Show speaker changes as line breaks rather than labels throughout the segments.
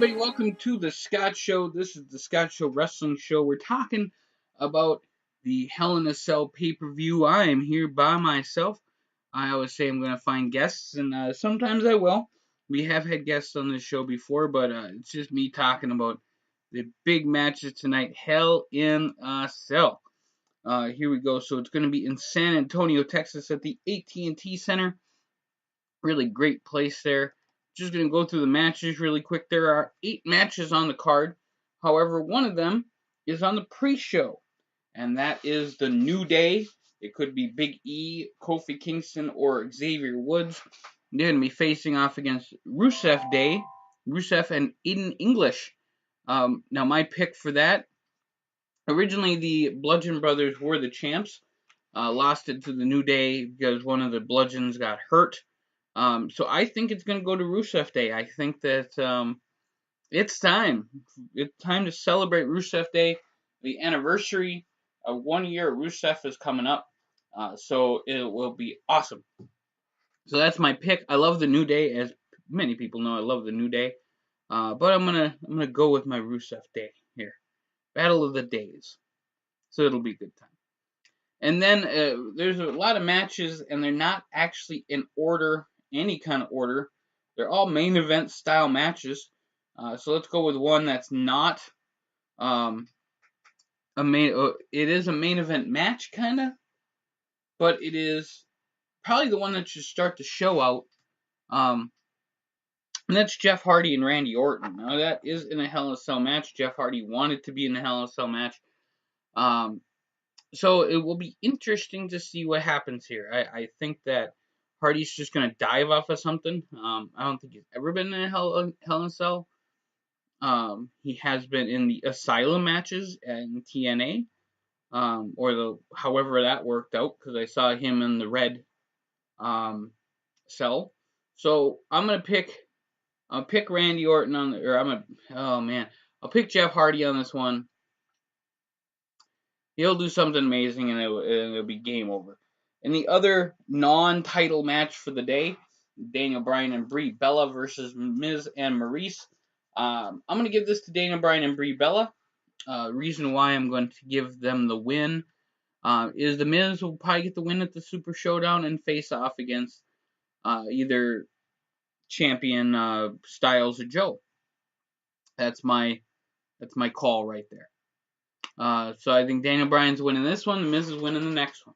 everybody, welcome to the Scott Show. This is the Scott Show Wrestling Show. We're talking about the Hell in a Cell pay-per-view. I am here by myself. I always say I'm going to find guests, and sometimes I will. We have had guests on this show before, but it's just me talking about the big matches tonight. Hell in a Cell. Here we go. So it's going to be in San Antonio, Texas, at the AT&T Center. Really great place there. Just going to go through the matches really quick. There are 8 matches on the card. However, one of them is on the pre-show, and that is the New Day. It could be Big E, Kofi Kingston, or Xavier Woods. They're going to be facing off against Rusev and Aiden English. Now, my pick for that, originally the Bludgeon Brothers were the champs. Lost it to the New Day because one of the Bludgeons got hurt. So I think it's going to go to Rusev Day. I think that it's time. It's time to celebrate Rusev Day. The anniversary of 1 year of Rusev is coming up. So it will be awesome. So that's my pick. I love the New Day, as many people know. I love the New Day. But I'm gonna go with my Rusev Day here. Battle of the Days. So it'll be a good time. And then there's a lot of matches, and they're not actually in order, any kind of order. They're all main event style matches. So let's go with one that's not a main. It is a main event match, kind of, but it is probably the one that should start the show out. And that's Jeff Hardy and Randy Orton. Now that is in a Hell in a Cell match. Jeff Hardy wanted to be in a Hell in a Cell match. So it will be interesting to see what happens here. I think that Hardy's just going to dive off of something. I don't think he's ever been in a Hell in a Cell. He has been in the Asylum matches in TNA, or however that worked out, because I saw him in the red cell. So I'll pick Randy Orton I'll pick Jeff Hardy on this one. He'll do something amazing, and it'll be game over. In the other non-title match for the day, Daniel Bryan and Brie Bella versus Miz and Maurice. I'm going to give this to Daniel Bryan and Brie Bella. Reason why I'm going to give them the win is the Miz will probably get the win at the Super Showdown and face off against either champion Styles or Joe. That's my call right there. So I think Daniel Bryan's winning this one. The Miz is winning the next one.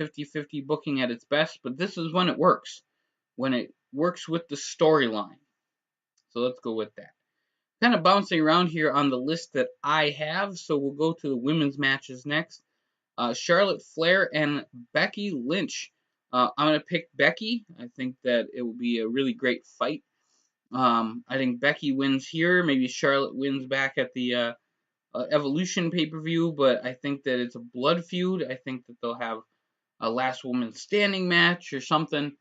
50-50 booking at its best, but this is when it works. When it works with the storyline. So let's go with that. Kind of bouncing around here on the list that I have, so we'll go to the women's matches next. Charlotte Flair and Becky Lynch. I'm going to pick Becky. I think that it will be a really great fight. I think Becky wins here. Maybe Charlotte wins back at the Evolution pay-per-view, but I think that it's a blood feud. I think that they'll have a last woman standing match or something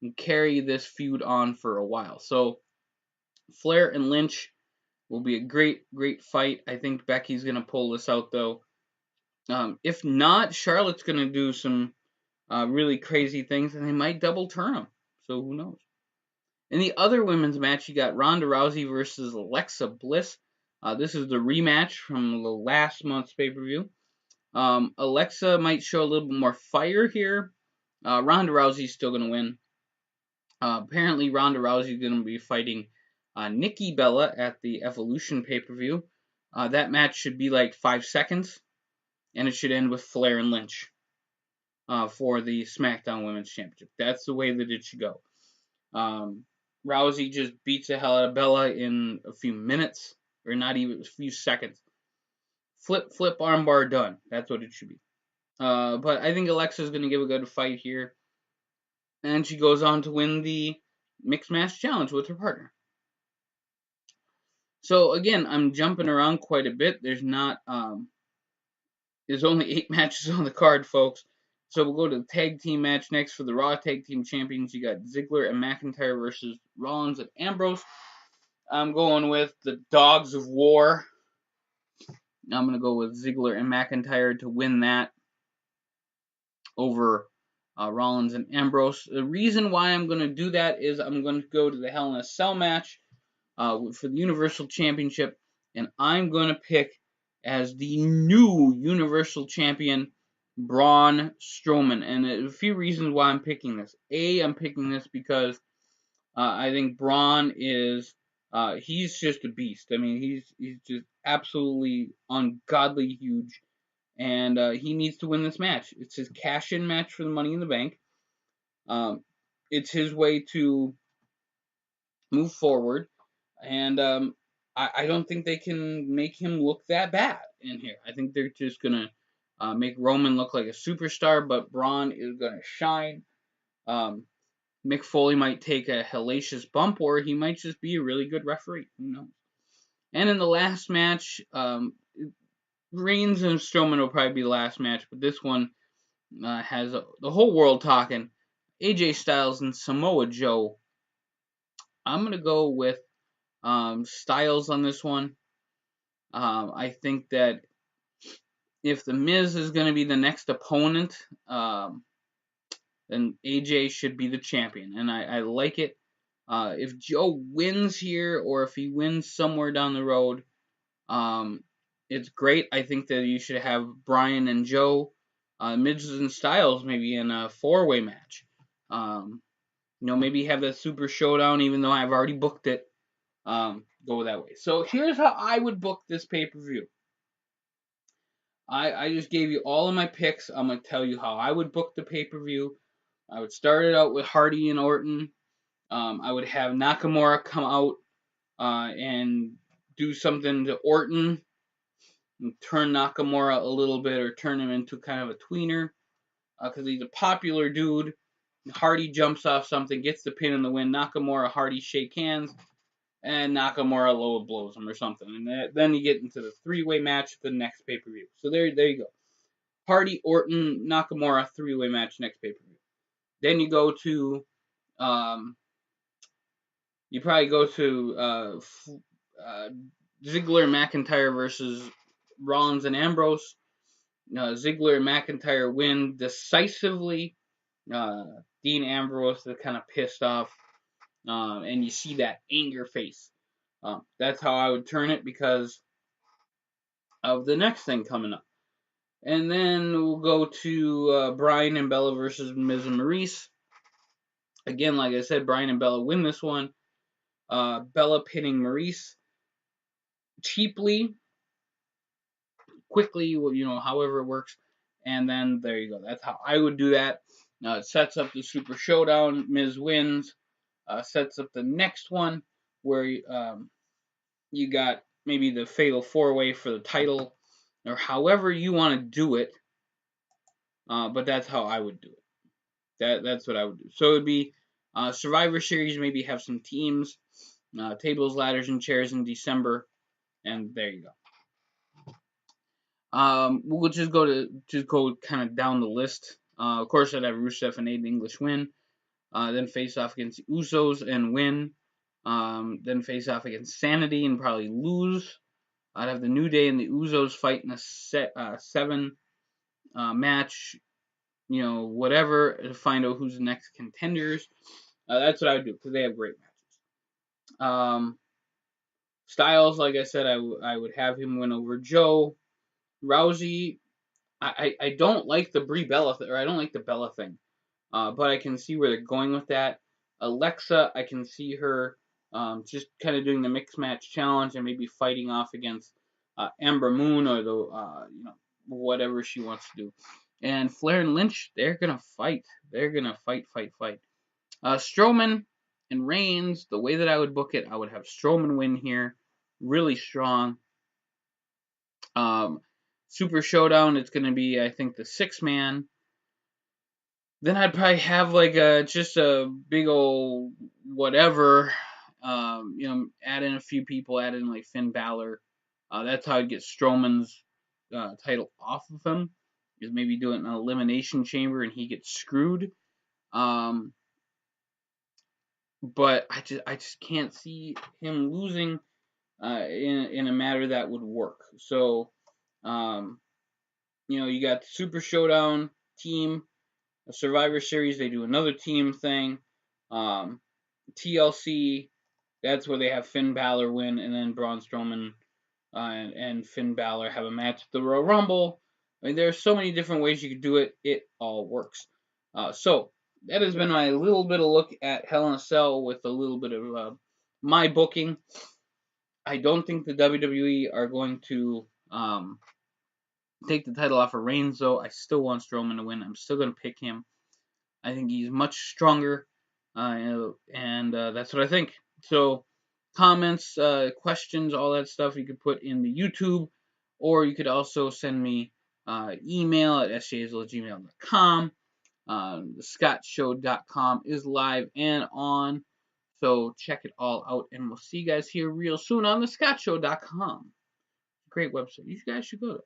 and carry this feud on for a while. So Flair and Lynch will be a great fight. I think Becky's going to pull this out, though. If not, Charlotte's going to do some really crazy things, and they might double turn them. So who knows? In the other women's match, you got Ronda Rousey versus Alexa Bliss. This is the rematch from the last month's pay-per-view. Alexa might show a little bit more fire here. Ronda Rousey's still going to win. Apparently, Ronda Rousey's going to be fighting Nikki Bella at the Evolution pay-per-view. That match should be like 5 seconds, and it should end with Flair and Lynch for the SmackDown Women's Championship. That's the way that it should go. Rousey just beats the hell out of Bella in a few minutes, or not even a few seconds. Flip, armbar, done. That's what it should be. But I think Alexa's going to give a good fight here. And she goes on to win the Mixed Match Challenge with her partner. So again, I'm jumping around quite a bit. There's only 8 matches on the card, folks. So we'll go to the tag team match next for the Raw Tag Team Champions. You got Ziggler and McIntyre versus Rollins and Ambrose. I'm going with the Dogs of War. I'm going to go with Ziggler and McIntyre to win that over Rollins and Ambrose. The reason why I'm going to do that is I'm going to go to the Hell in a Cell match. for the Universal Championship, and I'm going to pick as the new Universal Champion Braun Strowman. And a few reasons why I'm picking this. I'm picking this because I think Braun is he's just a beast. I mean, he's just absolutely ungodly huge, and he needs to win this match. It's his cash-in match for the Money in the Bank. It's his way to move forward, and I don't think they can make him look that bad in here. I think they're just gonna make Roman look like a superstar, but Braun is gonna shine. Mick Foley might take a hellacious bump, or he might just be a really good referee. Who knows? And in the last match, Reigns and Strowman will probably be the last match, but this one has the whole world talking. AJ Styles and Samoa Joe. I'm going to go with Styles on this one. I think that if The Miz is going to be the next opponent, then AJ should be the champion. And I like it. If Joe wins here, or if he wins somewhere down the road, it's great. I think that you should have Bryan and Joe, Miz and Styles maybe in a 4-way match. Maybe have that Super Showdown, even though I've already booked it. Go that way. So here's how I would book this pay-per-view. I just gave you all of my picks. I'm going to tell you how I would book the pay-per-view. I would start it out with Hardy and Orton. I would have Nakamura come out and do something to Orton and turn Nakamura a little bit, or turn him into kind of a tweener, because he's a popular dude. Hardy jumps off something, gets the pin in the win. Nakamura, Hardy shake hands, and Nakamura low blows him or something. And then you get into the 3-way match for the next pay-per-view. So there you go. Hardy, Orton, Nakamura, 3-way match next pay-per-view. Then you go to, you probably go to Ziggler, McIntyre versus Rollins and Ambrose. Ziggler and McIntyre win decisively. Dean Ambrose is kind of pissed off, and you see that anger face. That's how I would turn it, because of the next thing coming up. And then we'll go to Bryan and Bella versus Miz and Maurice. Again, like I said, Bryan and Bella win this one. Bella pinning Maurice cheaply, quickly, however it works. And then there you go. That's how I would do that. It sets up the Super Showdown. Miz wins. Sets up the next one where you got maybe the Fatal 4-Way for the title, or however you want to do it. But that's how I would do it. That's what I would do. So it would be Survivor Series, maybe have some teams, tables, ladders, and chairs in December, and there you go. We'll just go kind of down the list. Of course, I'd have Rusev and Aiden English win. Then face off against the Usos and win. Then face off against Sanity and probably lose. I'd have the New Day and the Usos fight in a 7 match, whatever, to find out who's the next contenders. That's what I would do, because they have great matches. Styles, like I said, I would have him win over Joe. Rousey, I don't like the Brie Bella or I don't like the Bella thing, but I can see where they're going with that. Alexa, I can see her just kind of doing the mixed match challenge and maybe fighting off against Ember Moon, or the whatever she wants to do. And Flair and Lynch, they're gonna fight. They're gonna fight. Strowman and Reigns, the way that I would book it, I would have Strowman win here, really strong. Super Showdown, it's gonna be, I think, the 6-man. Then I'd probably have like just a big old whatever, add in a few people, add in like Finn Balor. That's how I'd get Strowman's title off of him, is maybe do it in an elimination chamber and he gets screwed. But I just can't see him losing in a matter that would work. So, you got the Super Showdown team, a Survivor Series, they do another team thing. TLC, That's where they have Finn Balor win, and then Braun Strowman and Finn Balor have a match at the Royal Rumble. I mean, there's so many different ways you could do it. It all works. So that has been my little bit of look at Hell in a Cell with a little bit of my booking. I don't think the WWE are going to take the title off of Reigns, though. I still want Strowman to win. I'm still going to pick him. I think he's much stronger, and that's what I think. So, comments, questions, all that stuff you could put in the YouTube, or you could also send me email at sjazle@gmail.com. The scottshow.com is live and on, so check it all out, and we'll see you guys here real soon on the scottshow.com. Great website. You guys should go there.